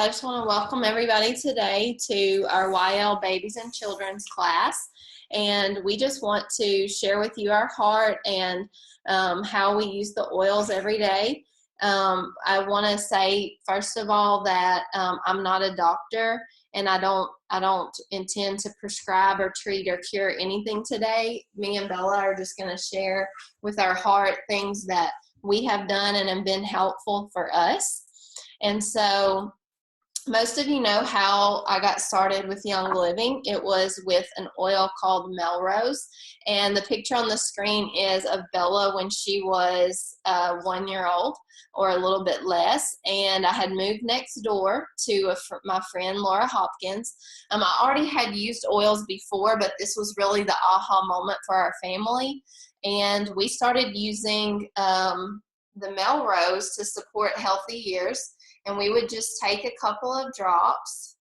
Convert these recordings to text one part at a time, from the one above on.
I just want to welcome everybody today to our YL Babies and Children's class. And we just want to share with you our heart and how we use the oils every day. I want to say, first of all, that I'm not a doctor and I don't intend to prescribe or treat or cure anything today. Me and Bella are just going to share with our heart things that we have done and have been helpful for us. And so most of you know how I got started with Young Living. It was with an oil called Melrose, and the picture on the screen is of Bella when she was 1 year old or a little bit less, and I had moved next door to my friend Laura Hopkins. I already had used oils before, but this was really the aha moment for our family, and we started using the Melrose to support healthy years. And we would just take a couple of drops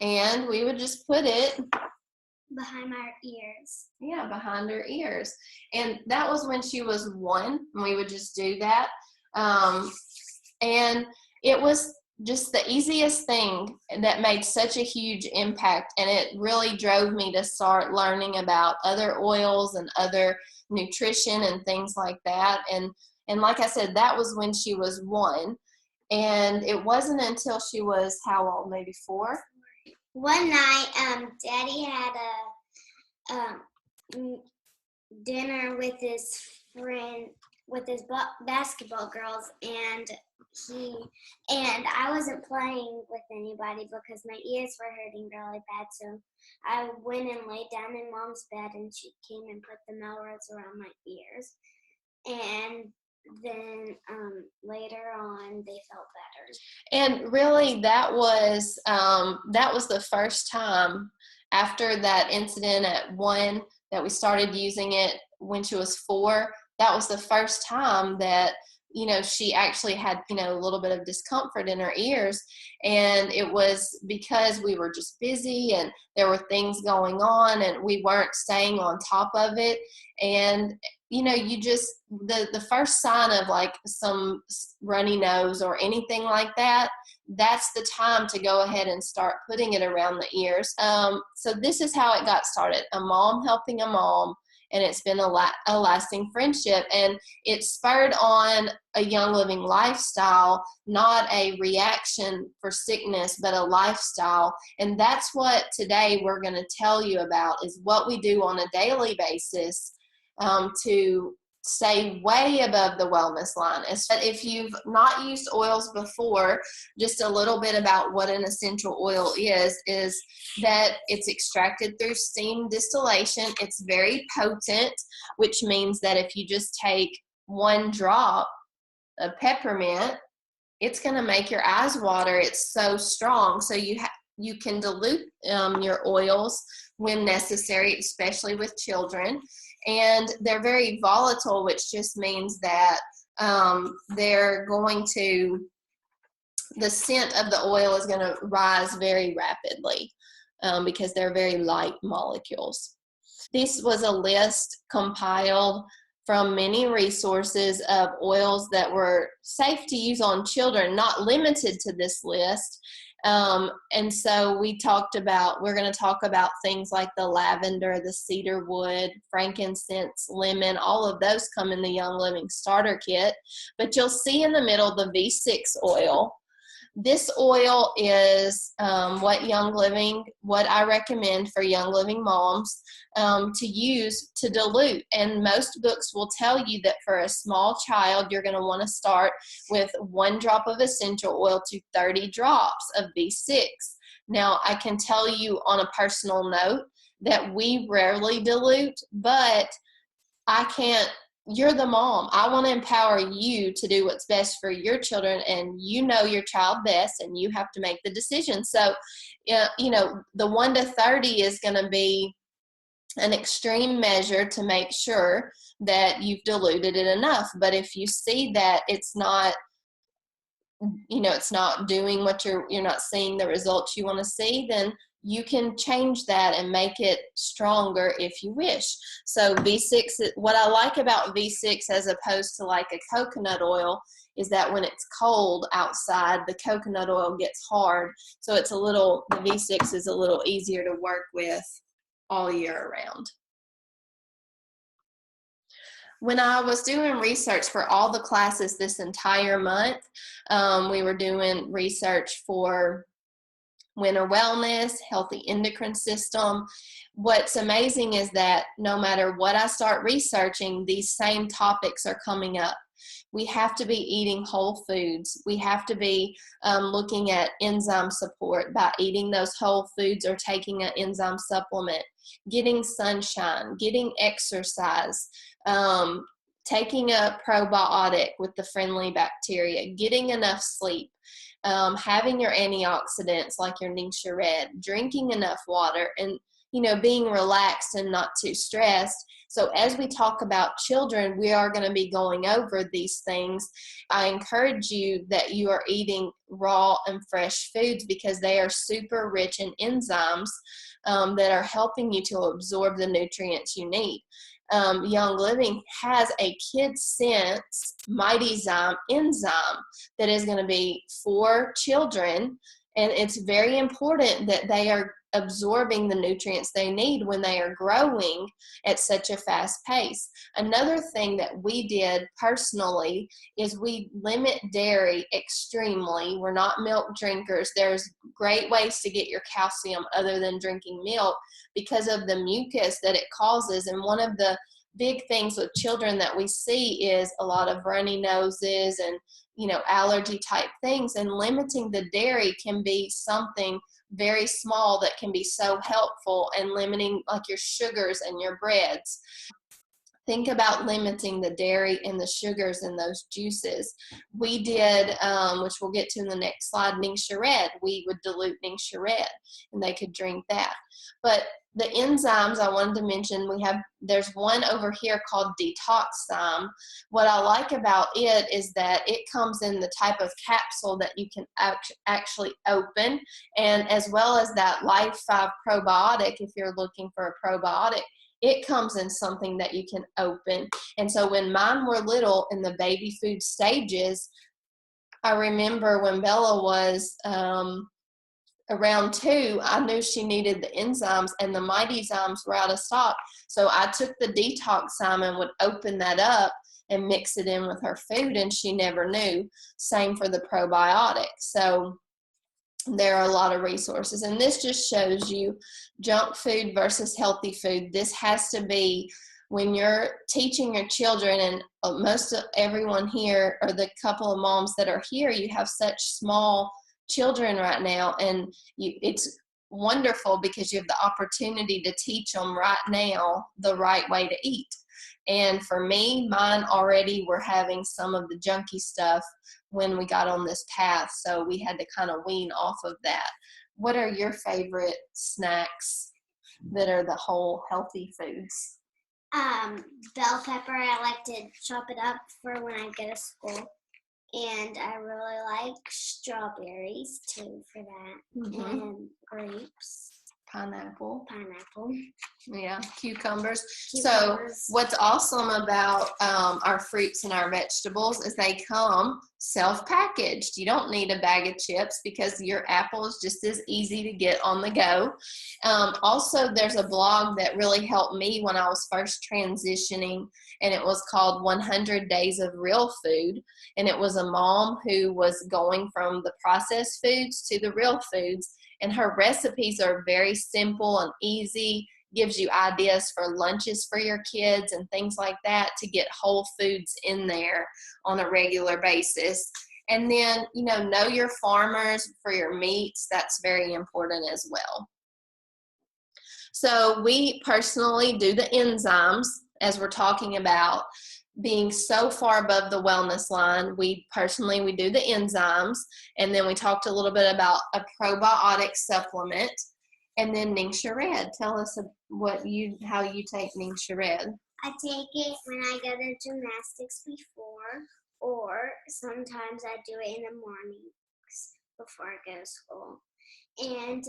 and we would just put it behind our ears. Yeah, behind her ears. And that was when she was 1, and we would just do that. And it was just the easiest thing that made such a huge impact. And it really drove me to start learning about other oils and other nutrition and things like that. And like I said, that was when she was 1. And it wasn't until she was how old? Maybe 4? One night, Daddy had a dinner with his friend, with his basketball girls, and I wasn't playing with anybody because my ears were hurting really bad. So I went and laid down in Mom's bed, and she came and put the Melrose around my ears, and then later on they felt better. And really that was the first time after that incident at 1 that we started using it. When she was 4, that was the first time that she actually had a little bit of discomfort in her ears, and it was because we were just busy and there were things going on and we weren't staying on top of it. And you just the first sign of like some runny nose or anything like that, that's the time to go ahead and start putting it around the ears. So this is how it got started, a mom helping a mom. And it's been a lasting friendship, and it spurred on a Young Living lifestyle, not a reaction for sickness, but a lifestyle. And that's what today we're going to tell you about, is what we do on a daily basis to stay way above the wellness line. If you've not used oils before, just a little bit about what an essential oil is that it's extracted through steam distillation. It's very potent, which means that if you just take 1 drop of peppermint, it's going to make your eyes water. It's so strong. So you can dilute your oils when necessary, especially with children. And they're very volatile, which just means that the scent of the oil is going to rise very rapidly because they're very light molecules. This was a list compiled from many resources of oils that were safe to use on children, not limited to this list. And so we're going to talk about things like the lavender, the cedar wood, frankincense, lemon. All of those come in the Young Living starter kit. But you'll see in the middle the V6 oil. This oil is what I recommend for Young Living moms to use to dilute. And most books will tell you that for a small child, you're going to want to start with 1 drop of essential oil to 30 drops of V6. Now, I can tell you on a personal note that we rarely dilute, but you're the mom. I want to empower you to do what's best for your children, and you know your child best, and you have to make the decision. So, the 1 to 30 is going to be an extreme measure to make sure that you've diluted it enough. But if you see that it's not doing what you're not seeing the results you want to see, then you can change that and make it stronger if you wish. So V6, what I like about V6 as opposed to like a coconut oil is that when it's cold outside, the coconut oil gets hard. So it's the V6 is a little easier to work with all year around. When I was doing research for all the classes this entire month, we were doing research for winter wellness, healthy endocrine system. What's amazing is that no matter what I start researching, these same topics are coming up. We have to be eating whole foods. We have to be looking at enzyme support by eating those whole foods or taking an enzyme supplement, getting sunshine, getting exercise, taking a probiotic with the friendly bacteria, getting enough sleep, having your antioxidants like your Ningxia Red, drinking enough water, and being relaxed and not too stressed. So as we talk about children, we are going to be going over these things. I encourage you that you are eating raw and fresh foods because they are super rich in enzymes that are helping you to absorb the nutrients you need. Young Living has a Kids Sense Mightyzyme enzyme that is going to be for children, and it's very important that they are absorbing the nutrients they need when they are growing at such a fast pace. Another thing that we did personally is we limit dairy extremely. We're not milk drinkers. There's great ways to get your calcium other than drinking milk because of the mucus that it causes. And one of the big things with children that we see is a lot of runny noses and allergy type things, and limiting the dairy can be something very small that can be so helpful, and limiting like your sugars and your breads. Think about limiting the dairy and the sugars in those juices. We did, which we'll get to in the next slide, Ningxia Red. We would dilute Ningxia Red, and they could drink that. But the enzymes I wanted to mention, there's one over here called Detoxzyme. What I like about it is that it comes in the type of capsule that you can actually open, and as well as that Life 5 probiotic, if you're looking for a probiotic, it comes in something that you can open. And so when mine were little in the baby food stages, I remember when Bella was around 2, I knew she needed the enzymes, and the Mightyzymes were out of stock. So I took the Detoxzyme and would open that up and mix it in with her food, and she never knew. Same for the probiotics. So there are a lot of resources, and this just shows you junk food versus healthy food. This has to be when you're teaching your children, and most of everyone here, or the couple of moms that are here, you have such small children right now, and it's wonderful because you have the opportunity to teach them right now the right way to eat. And for me, mine already were having some of the junky stuff when we got on this path, so we had to kind of wean off of that. What are your favorite snacks that are the whole healthy foods? Bell pepper. I like to chop it up for when I go to school. And I really like strawberries too for that. Mm-hmm. And grapes. Pineapple. Yeah, cucumbers. So what's awesome about our fruits and our vegetables is they come self-packaged. You don't need a bag of chips because your apple is just as easy to get on the go. Also, there's a blog that really helped me when I was first transitioning, and it was called 100 Days of Real Food. And it was a mom who was going from the processed foods to the real foods. And her recipes are very simple and easy, gives you ideas for lunches for your kids and things like that to get whole foods in there on a regular basis. And then, know your farmers for your meats. That's very important as well. So we personally do the enzymes, as we're talking about being so far above the wellness line. We do the enzymes, and then we talked a little bit about a probiotic supplement, and then Ningxia Red. Tell us how you take Ningxia Red. I take it when I go to gymnastics before, or sometimes I do it in the mornings before I go to school. And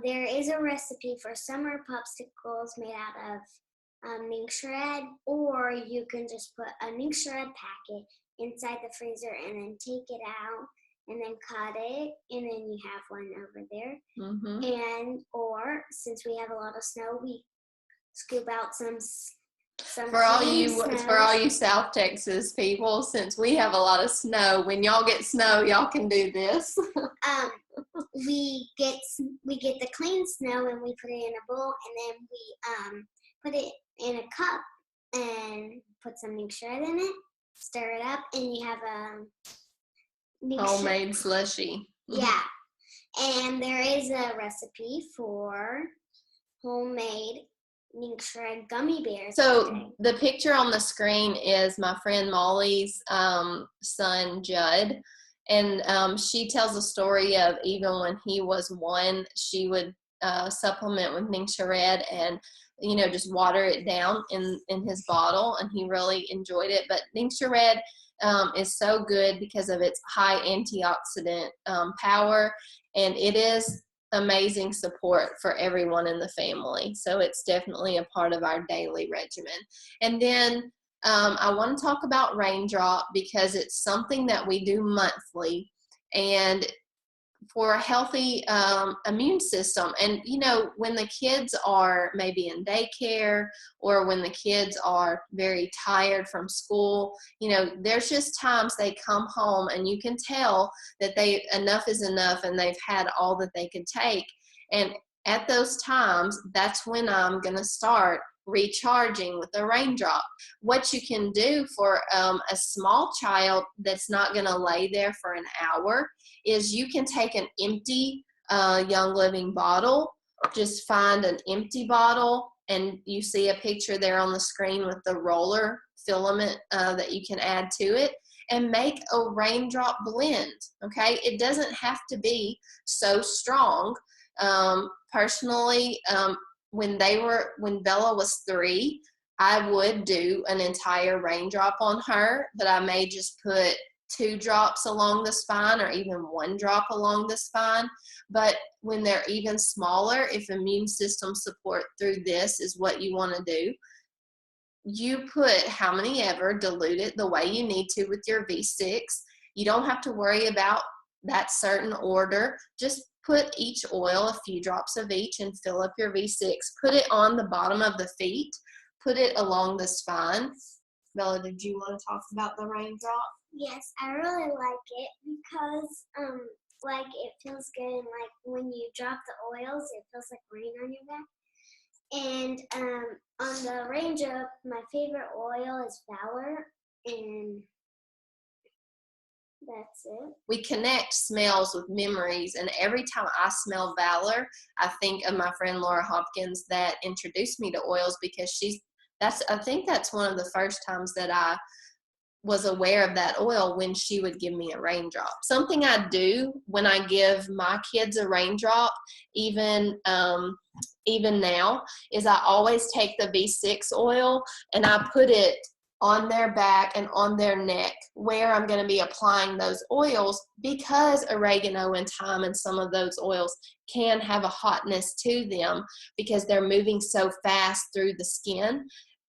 there is a recipe for summer popsicles made out of Ningxia, or you can just put a Ningxia packet inside the freezer and then take it out and then cut it, and then you have one over there. And or since we have a lot of snow, we scoop out some for all you South Texas people, since we have a lot of snow, when y'all get snow, y'all can do this. We get the clean snow and we put it in a bowl, and then we put it in a cup and put some Ningxia in it, stir it up, and you have a homemade slushy. Yeah, and there is a recipe for homemade Ningxia gummy bears. So the picture on the screen is my friend Molly's son Judd, and she tells a story of even when he was 1, she would supplement with Ningxia Red and just water it down in his bottle, and he really enjoyed it. But Ningxia Red is so good because of its high antioxidant power, and it is amazing support for everyone in the family. So it's definitely a part of our daily regimen. And then I want to talk about Raindrop because it's something that we do monthly, and for a healthy immune system. And when the kids are maybe in daycare, or when the kids are very tired from school, there's just times they come home and you can tell that enough is enough and they've had all that they could take. And at those times, that's when I'm going to start recharging with a Raindrop. What you can do for a small child that's not going to lay there for an hour is you can take an empty Young Living bottle, just find an empty bottle, and you see a picture there on the screen with the roller filament that you can add to it, and make a Raindrop blend. Okay, it doesn't have to be so strong. Personally, when Bella was 3, I would do an entire Raindrop on her, but I may just put 2 drops along the spine, or even 1 drop along the spine. But when they're even smaller, if immune system support through this is what you want to do, you put how many ever, dilute it the way you need to with your V6. You don't have to worry about that certain order. Just put each oil, a few drops of each, and fill up your V6. Put it on the bottom of the feet. Put it along the spine. Bella, did you want to talk about the Raindrop? Yes, I really like it because it feels good, and when you drop the oils, it feels like rain on your back. And on the Raindrop, my favorite oil is Valor, and that's it. We connect smells with memories, and every time I smell Valor, I think of my friend Laura Hopkins that introduced me to oils, because I think that's one of the first times that I was aware of that oil, when she would give me a Raindrop. Something I do when I give my kids a Raindrop, even now, is I always take the V6 oil and I put it on their back and on their neck where I'm going to be applying those oils, because oregano and thyme and some of those oils can have a hotness to them because they're moving so fast through the skin.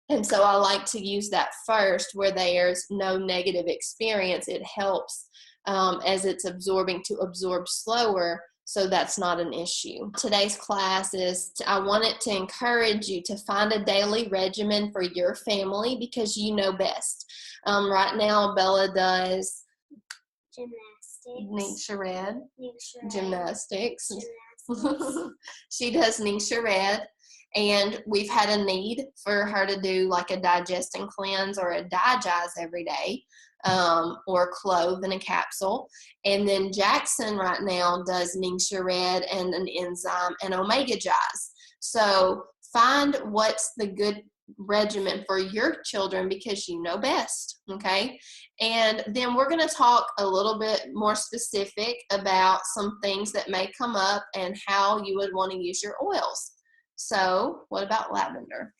And so I like to use that first where there's no negative experience. It helps as it's absorbing to absorb slower, so that's not an issue. Today's class I wanted to encourage you to find a daily regimen for your family because you know best. Right now, Bella does gymnastics. Ningxia Red. Gymnastics. Gymnastics. She does Ningxia Red. And we've had a need for her to do like a digest and cleanse or a digest every day, or clove in a capsule. And then Jackson right now does Ningxia Red and an enzyme and Omega Jazz. So find what's the good regimen for your children because you know best, okay? And then we're going to talk a little bit more specific about some things that may come up and how you would want to use your oils. So, what about lavender?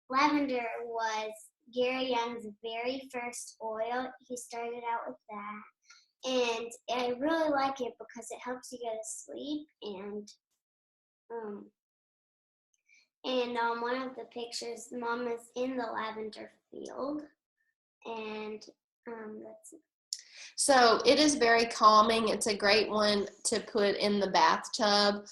Lavender was Gary Young's very first oil. He started out with that. and I really like it because it helps you go to sleep. Um, and one of the pictures, Mom is in the lavender field, and that's So it is very calming. It's a great one to put in the bathtub,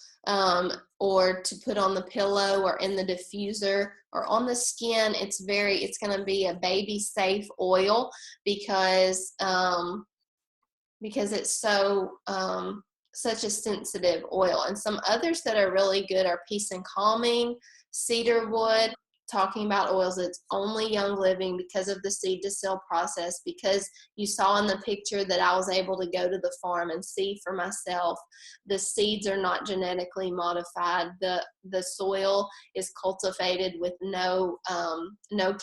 or to put on the pillow or in the diffuser or on the skin. It's going to be a baby safe oil because it's such a sensitive oil. And some others that are really good are Peace and Calming, Cedarwood. Talking about oils, it's only Young Living because of the seed to sale process, because you saw in the picture that I was able to go to the farm and see for myself. The seeds are not genetically modified. The soil is cultivated with no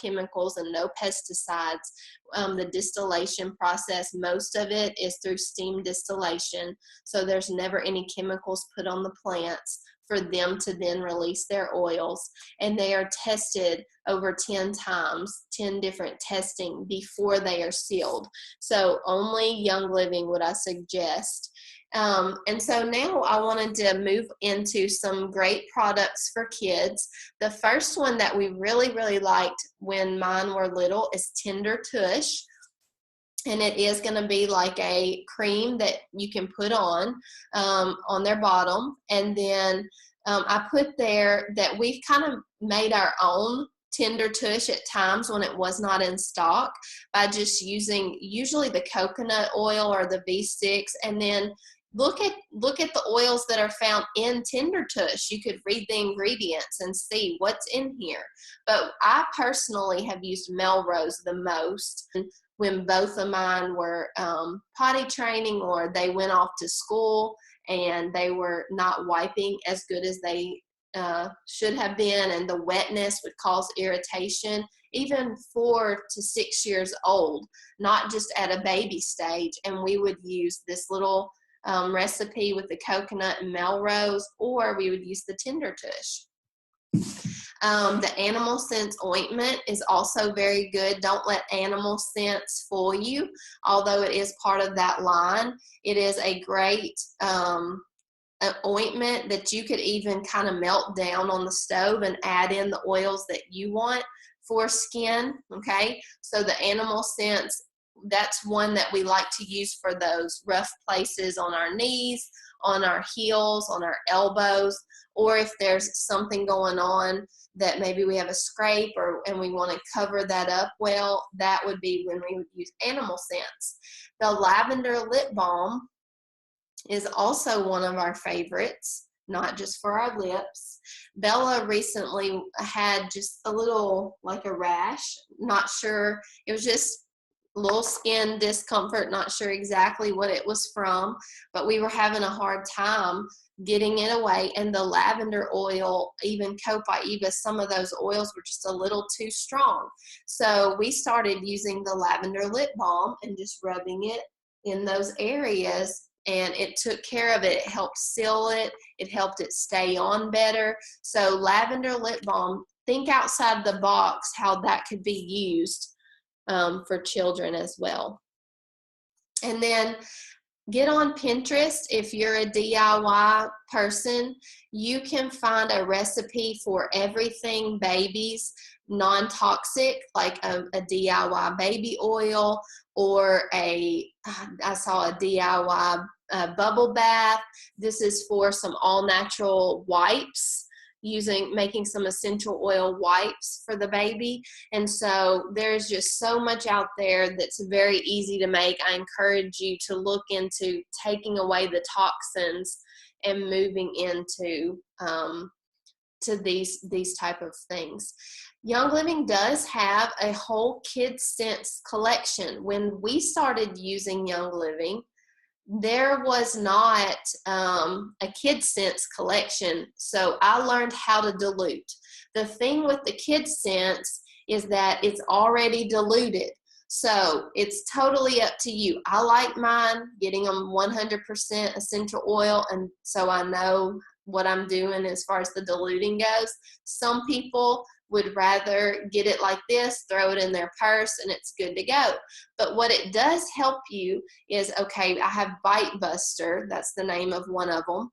chemicals and no pesticides. The distillation process, most of it is through steam distillation, so there's never any chemicals put on the plants for them to then release their oils. And they are tested over 10 times, 10 different testing before they are sealed. So only Young Living would I suggest. And so now I wanted to move into some great products for kids. The first one that we really, really liked when mine were little is Tender Tush. And it is going to be like a cream that you can put on their bottom. And then I put there that we've kind of made our own Tender Tush at times when it was not in stock, by just using usually the coconut oil or the V6, and then look at the oils that are found in Tender Tush. You could read the ingredients and see what's in here. But I personally have used Melrose the most when both of mine were potty training, or they went off to school and they were not wiping as good as they should have been, and the wetness would cause irritation, even 4 to 6 years old, not just at a baby stage. And we would use this little recipe with the coconut and Melrose, or we would use the Tender Tush. The Animal Sense ointment is also very good. Don't let Animal Sense fool you. Although it is part of that line, it is a great ointment that you could even kind of melt down on the stove and add in the oils that you want for skin. Okay, so the Animal Sense, that's one that we like to use for those rough places on our knees, on our heels, on our elbows, or if there's something going on that maybe we have a scrape and we want to cover that up well, that would be when we would use Animal Sense. The lavender lip balm is also one of our favorites, not just for our lips. Bella recently had just a little, like a rash, not sure, it was just a little skin discomfort, not sure exactly what it was from, but we were having a hard time getting it away. And the lavender oil, even Copaiba, some of those oils were just a little too strong. So we started using the lavender lip balm and just rubbing it in those areas, and it took care of it. It helped seal it. It helped it stay on better. So lavender lip balm, think outside the box how that could be used for children as well. And then get on Pinterest. If you're a DIY person, you can find a recipe for everything babies, non-toxic, like a DIY baby oil, or I saw a DIY bubble bath. This is for some all-natural wipes, making some essential oil wipes for the baby. And so there's just so much out there that's very easy to make. I encourage you to look into taking away the toxins and moving into to these type of things. Young Living does have a whole Kids Sense collection. When we started using Young Living, there was not a Kids Sense collection, so I learned how to dilute. The thing with the Kids Sense is that it's already diluted, so it's totally up to you. I like mine getting them 100% essential oil, and so I know what I'm doing as far as the diluting goes. Some people would rather get it like this, throw it in their purse, and it's good to go. But what it does help you is, okay, I have Bite Buster. That's the name of one of them.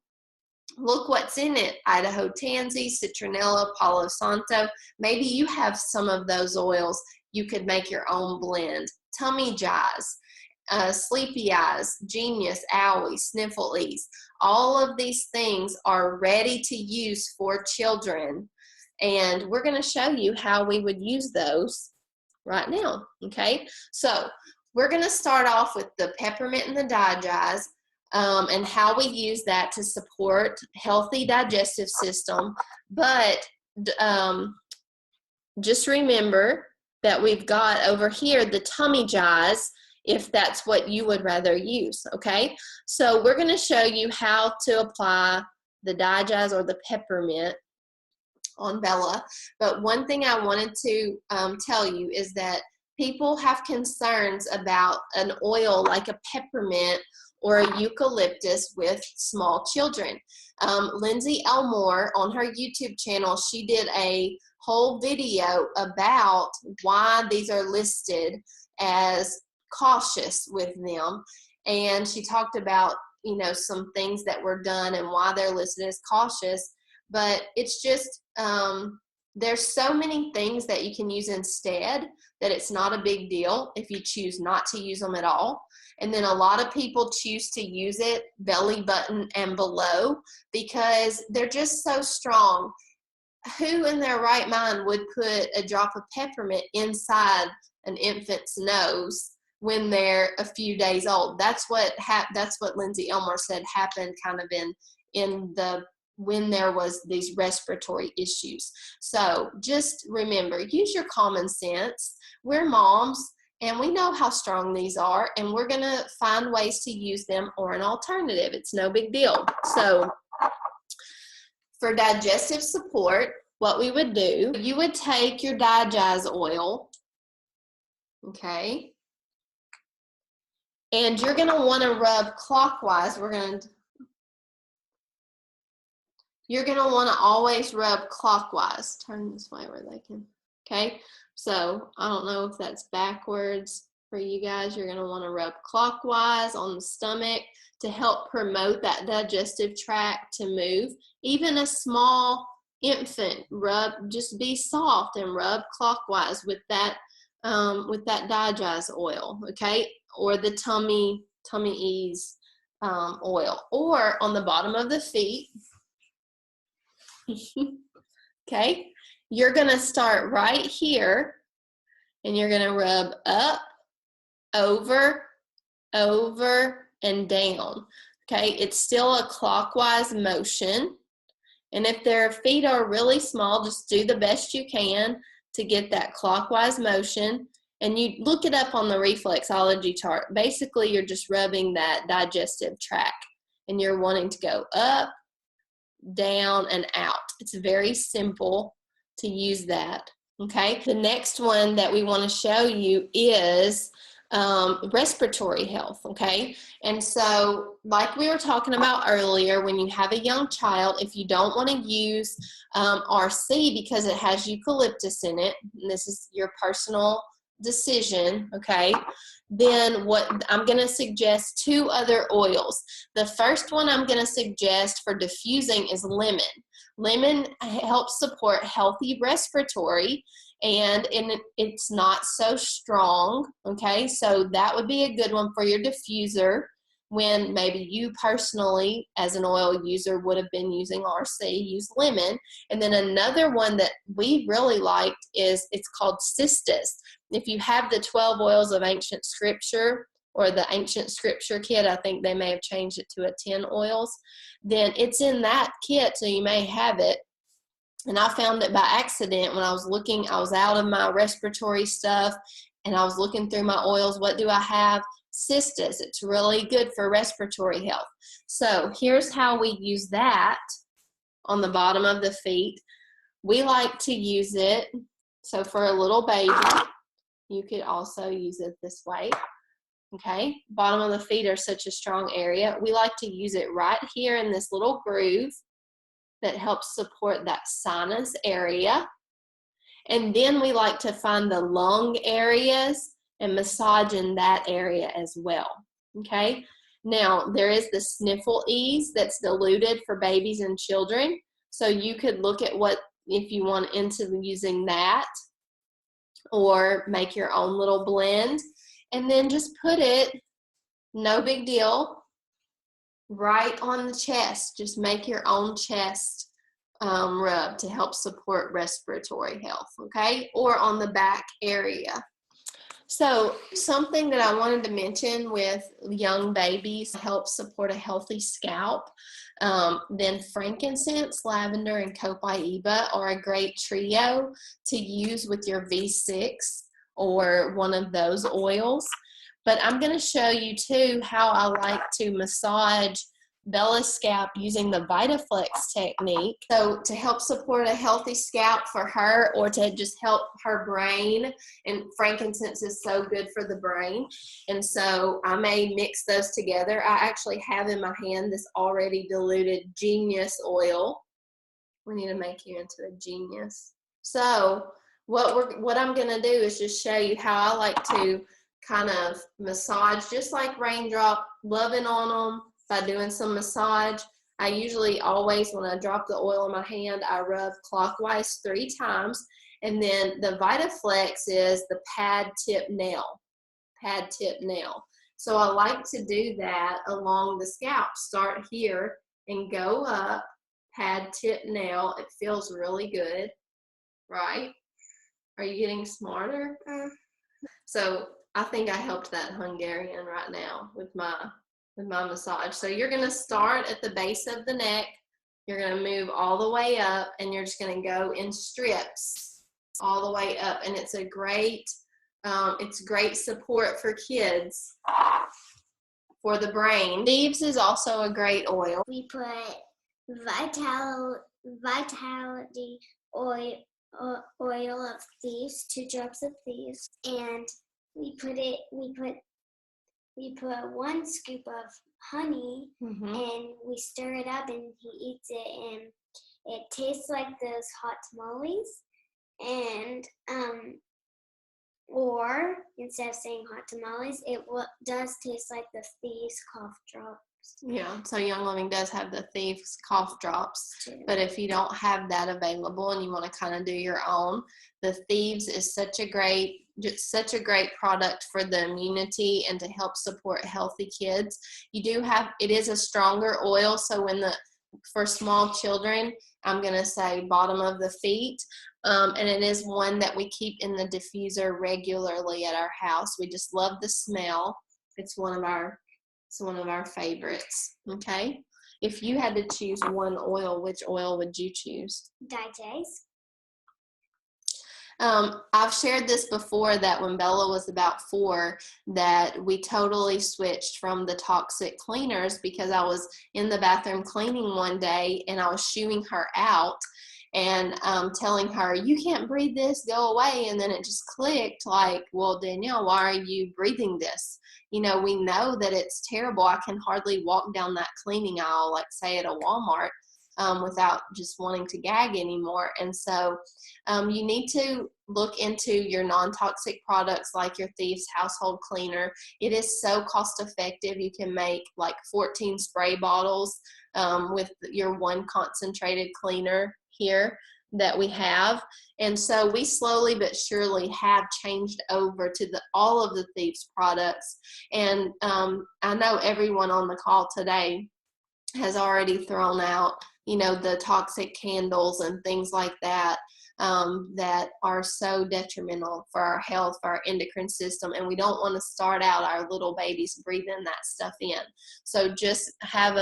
Look what's in it: Idaho Tansy, Citronella, Palo Santo. Maybe you have some of those oils. You could make your own blend. Tummy Jazz, Sleepy Eyes, Genius, Owie, Sniffle Ease. All of these things are ready to use for children. And we're going to show you how we would use those right now. Okay, so we're going to start off with the peppermint and the digest, and how we use that to support healthy digestive system. But just remember that we've got over here the Tummy Jazz, if that's what you would rather use. Okay, so we're going to show you how to apply the digest or the peppermint on Bella. But one thing I wanted to tell you is that people have concerns about an oil like a peppermint or a eucalyptus with small children. Lindsay Elmore on her YouTube channel, she did a whole video about why these are listed as cautious with them. And she talked about, you know, some things that were done and why they're listed as cautious. But it's just, there's so many things that you can use instead that it's not a big deal if you choose not to use them at all. And then a lot of people choose to use it belly button and below because they're just so strong. Who in their right mind would put a drop of peppermint inside an infant's nose when they're a few days old? That's what Lindsay Elmore said happened kind of in the when there was these respiratory issues. So just remember, use your common sense. We're moms and we know how strong these are, and we're going to find ways to use them or an alternative. It's no big deal. So for digestive support, what we would do, you would take your digest oil, okay, and you're going to want to rub clockwise. You're going to want to always rub clockwise. Turn this way where they can, okay? So I don't know if that's backwards for you guys. You're going to want to rub clockwise on the stomach to help promote that digestive tract to move. Even a small infant, just be soft and rub clockwise with that digest oil, okay? Or the tummy ease oil, or on the bottom of the feet. Okay, you're going to start right here and you're going to rub up, over, and down. Okay, it's still a clockwise motion. And if their feet are really small, just do the best you can to get that clockwise motion. And you look it up on the reflexology chart. Basically, you're just rubbing that digestive tract and you're wanting to go up, down, and out. It's very simple to use that. Okay, the next one that we want to show you is respiratory health. Okay, and so like we were talking about earlier, when you have a young child, if you don't want to use RC because it has eucalyptus in it, and this is your personal decision, okay, then what I'm going to suggest 2 other oils. The first one I'm going to suggest for diffusing is lemon. Lemon helps support healthy respiratory, and it's not so strong, okay? So that would be a good one for your diffuser when maybe you personally, as an oil user, would have been using RC. Use lemon. And then another one that we really liked is, it's called Cistus. If you have the 12 oils of ancient scripture or the ancient scripture kit, I think they may have changed it to a 10 oils, then it's in that kit, so you may have it. And I found it by accident when I was looking. I was out of my respiratory stuff and I was looking through my oils. What do I have? Cistus. It's really good for respiratory health. So here's how we use that on the bottom of the feet. We like to use it, so for a little baby, you could also use it this way. Okay, bottom of the feet are such a strong area. We like to use it right here in this little groove that helps support that sinus area. And then we like to find the lung areas and massage in that area as well, okay? Now, there is the Sniffle Ease that's diluted for babies and children. So you could look at what, if you want into using that, or make your own little blend. And then just put it, no big deal, right on the chest. Just make your own chest rub to help support respiratory health, okay? Or on the back area. So something that I wanted to mention with young babies help support a healthy scalp. Then frankincense, lavender, and copaiba are a great trio to use with your V6 or one of those oils. But I'm going to show you too how I like to massage Bella's scalp using the VitaFlex technique. So to help support a healthy scalp for her, or to just help her brain, and frankincense is so good for the brain, and so I may mix those together. I actually have in my hand this already diluted Genius oil. We need to make you into a genius. So what I'm going to do is just show you how I like to kind of massage, just like raindrop, loving on them by doing some massage. I usually always, when I drop the oil in my hand, I rub clockwise 3 times. And then the VitaFlex is the pad tip nail. So I like to do that along the scalp. Start here and go up, pad tip nail. It feels really good, right? Are you getting smarter? So I think I helped that Hungarian right now with my massage. So you're going to start at the base of the neck. You're going to move all the way up, and you're just going to go in strips all the way up. And it's a great, it's great support for kids for the brain. Thieves is also a great oil. We put Vitality oil of thieves, 2 drops of thieves, and we put 1 scoop of honey, and we stir it up, and he eats it, and it tastes like those hot tamales. And or instead of saying hot tamales, it does taste like the thieves cough drops. Yeah, so Young Living does have the Thieves cough drops, but if you don't have that available and you want to kind of do your own, the Thieves is such a great product for the immunity and to help support healthy kids. It is a stronger oil, so for small children, I'm going to say bottom of the feet, and it is one that we keep in the diffuser regularly at our house. We just love the smell. It's one of our favorites, okay? If you had to choose one oil, which oil would you choose? Dietase. I've shared this before, that when Bella was about 4, that we totally switched from the toxic cleaners because I was in the bathroom cleaning one day and I was shooing her out and telling her, you can't breathe this, go away. And then it just clicked like, well, Danielle, why are you breathing this? We know that it's terrible. I can hardly walk down that cleaning aisle, like say at a Walmart, without just wanting to gag anymore. And so you need to look into your non-toxic products like your Thieves household cleaner. It is so cost effective. You can make like 14 spray bottles with your 1 concentrated cleaner here that we have. And so we slowly but surely have changed over to all of the Thieves products. And I know everyone on the call today has already thrown out, the toxic candles and things like that, that are so detrimental for our health, for our endocrine system, and we don't want to start out our little babies breathing that stuff in. So just have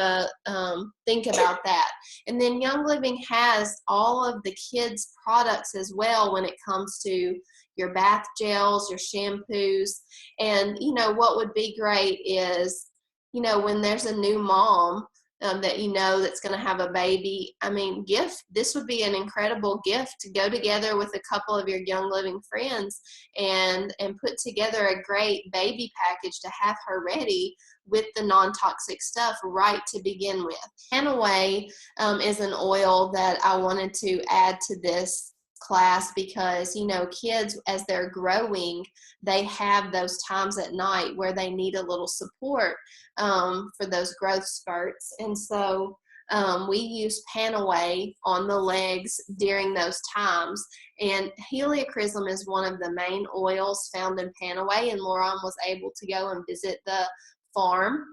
think about that. And then Young Living has all of the kids' products as well when it comes to your bath gels, your shampoos, and what would be great is, when there's a new mom that that's going to have a baby, this would be an incredible gift to go together with a couple of your Young Living friends and put together a great baby package to have her ready with the non-toxic stuff right to begin with. Hanaway is an oil that I wanted to add to this class because, you know, kids, as they're growing, they have those times at night where they need a little support for those growth spurts. And so we use Panaway on the legs during those times. And heliochrysum is one of the main oils found in Panaway, and Lauren was able to go and visit the farm.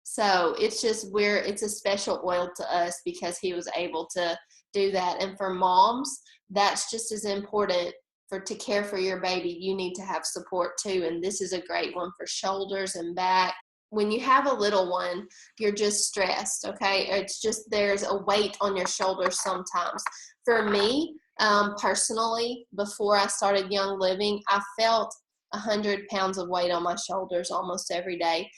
So it's it's a special oil to us because he was able to do that. And for moms, that's just as important to care for your baby. You need to have support too. And this is a great one for shoulders and back. When you have a little one, you're just stressed, okay? It's just there's a weight on your shoulders sometimes. For me, personally, before I started Young Living, I felt 100 pounds of weight on my shoulders almost every day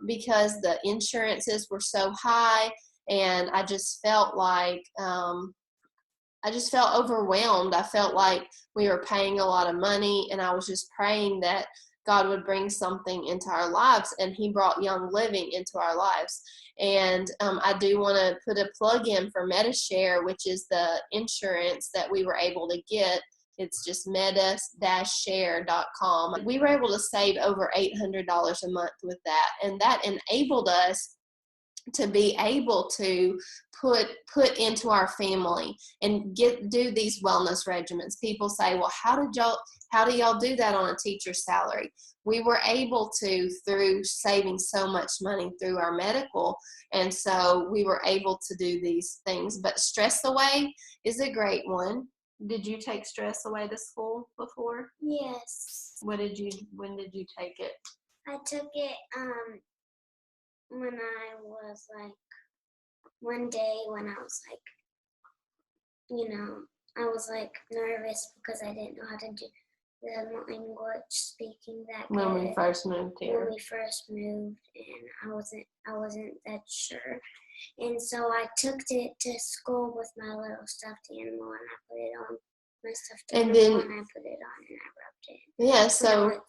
because the insurances were so high, and I just felt like I just felt overwhelmed. I felt like we were paying a lot of money, and I was just praying that God would bring something into our lives, and he brought Young Living into our lives. And I do want to put a plug in for Medi-Share, which is the insurance that we were able to get. It's just medis-share.com. We were able to save over $800 a month with that, and that enabled us to be able to put into our family and do these wellness regimens. People say, well, how do y'all do that on a teacher's salary? We were able to through saving so much money through our medical, and so we were able to do these things. But Stress Away is a great one. Did you take Stress Away to school before? Yes. When did you take it? I took it when I was like, one day when I was like, I was like nervous because I didn't know how to do the language speaking that good. When we first moved here. When we first moved, and I wasn't that sure. And so I took it to school with my little stuffed animal, and I put it on my stuffed animal, and I put it on, and I rubbed it. Yeah, so when I was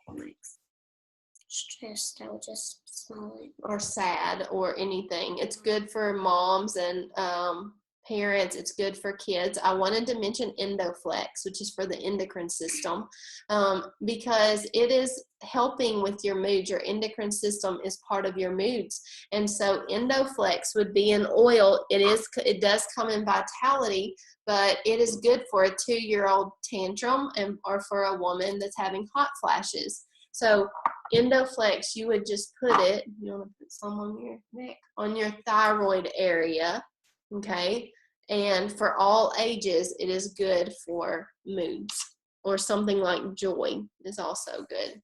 feeling stressed, I would just smell it. Or sad or anything. It's good for moms and parents. It's good for kids. I wanted to mention Endoflex, which is for the endocrine system, because it is helping with your mood. Your endocrine system is part of your moods. And so Endoflex would be an oil. It does come in Vitality, but it is good for a 2-year-old tantrum or for a woman that's having hot flashes. So Endoflex, you would just put it, you want to put some on your neck, on your thyroid area, okay? And for all ages, it is good for moods, or something like joy is also good.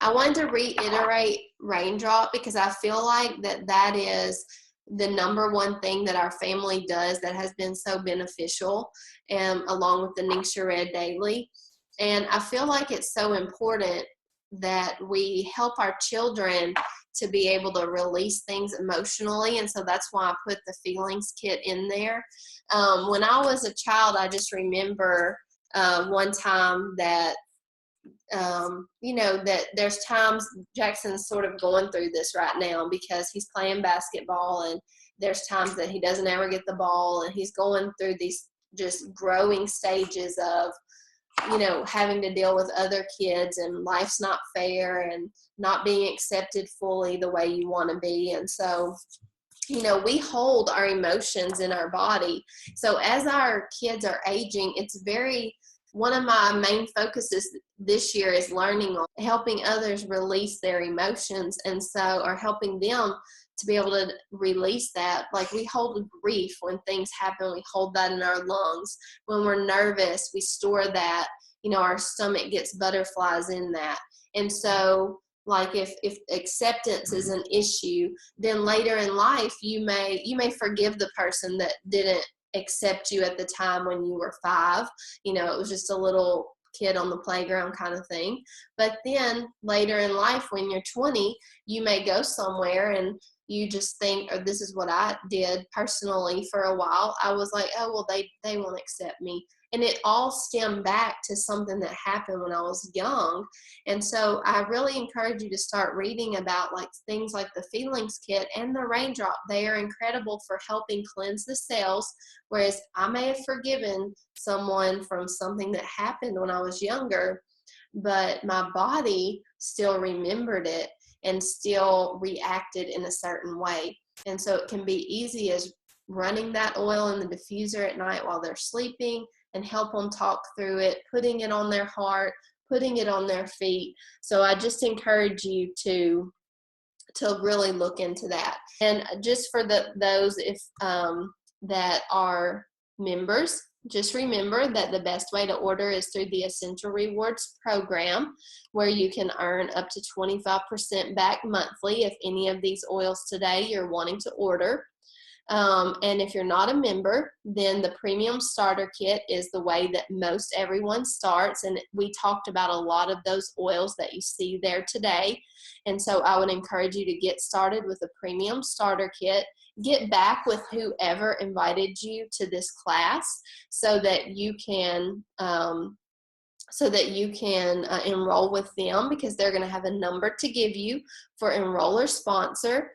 I wanted to reiterate Raindrop because I feel like that is the number one thing that our family does that has been so beneficial, along with the Ningxia Red Daily. And I feel like it's so important that we help our children to be able to release things emotionally. And so that's why I put the feelings kit in there. When I was a child, I just remember one time that, that there's times Jackson's sort of going through this right now because he's playing basketball, and there's times that he doesn't ever get the ball, and he's going through these just growing stages of, having to deal with other kids, and life's not fair and not being accepted fully the way you want to be. And so, we hold our emotions in our body. So as our kids are aging, one of my main focuses this year is learning on helping others release their emotions, and so, or helping them to be able to release that. Like, we hold grief when things happen, we hold that in our lungs. When we're nervous, we store that, our stomach gets butterflies in that. And so, like, if acceptance is an issue, then later in life, you may forgive the person that didn't accept you at the time when you were 5. It was just a little kid on the playground kind of thing. But then later in life, when you're 20, you may go somewhere and you just think, or this is what I did personally for a while. I was like, oh, well, they won't accept me. And it all stemmed back to something that happened when I was young. And so I really encourage you to start reading about like things like the Feelings Kit and the Raindrop. They are incredible for helping cleanse the cells. Whereas I may have forgiven someone from something that happened when I was younger, but my body still remembered it and still reacted in a certain way. And so it can be easy as running that oil in the diffuser at night while they're sleeping and help them talk through it, putting it on their heart, putting it on their feet. So I just encourage you to really look into that. And just for those if that are members, just remember that the best way to order is through the Essential Rewards program, where you can earn up to 25% back monthly if any of these oils today you're wanting to order. And if you're not a member, then the Premium Starter Kit is the way that most everyone starts. And we talked about a lot of those oils that you see there today. And so I would encourage you to get started with a Premium Starter Kit. Get back with whoever invited you to this class so that you can enroll with them, because they're going to have a number to give you for enroll or sponsor.